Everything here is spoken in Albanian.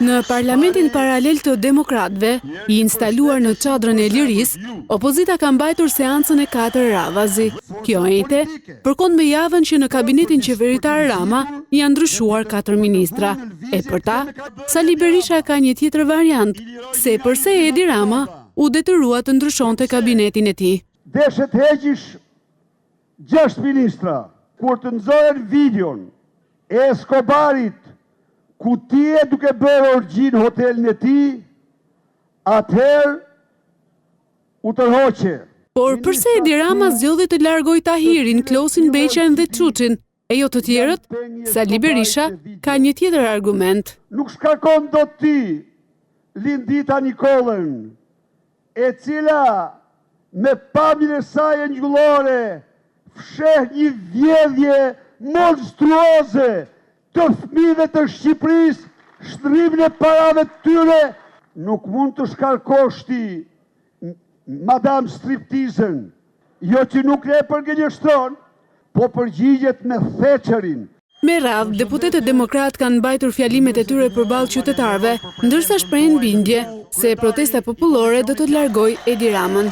Në parlamentin paralel të demokratëve, i instaluar në çadrën e Lirisë, opozita ka mbajtur seancën e 4 radhazi. Kjo ejte, përkund me javën që në kabinetin qeveritar Rama janë ndryshuar 4 ministra. E për ta, Sali Berisha ka një tjetër variant, se përse Edi Rama u detyrua të ndryshonte kabinetin e tij. Deshet heqish 6 ministra, kur të nxorën videon e Escobarit, ku ti e duke bërë orgji në hotelin e ti, atëherë u tërhoqe. Por përse Edi Rama zgjodhi të largoj Tahirin, Klosin, Beqajn dhe Çuçin, e jo të tjerët? Sali Berisha ka një tjetër argument. Nuk shkarkon do ti Lindita Nikollën, e cila me pamjen e saj ngjyllore fsheh një vjedhje monstruoze të fëmijëve të Shqipërisë, shtrimin e parave të tyre, nuk mund të shkarkosh ti Madame Striptizën, jo që nuk e përgënjeshtron, po përgjigjet me Thatcherin. Me radhë, deputetët demokrat kanë mbajtur fjalimet e tyre përballë qytetarëve, ndërsa shprehin bindje se protesta popullore do të largojë Edi Ramën.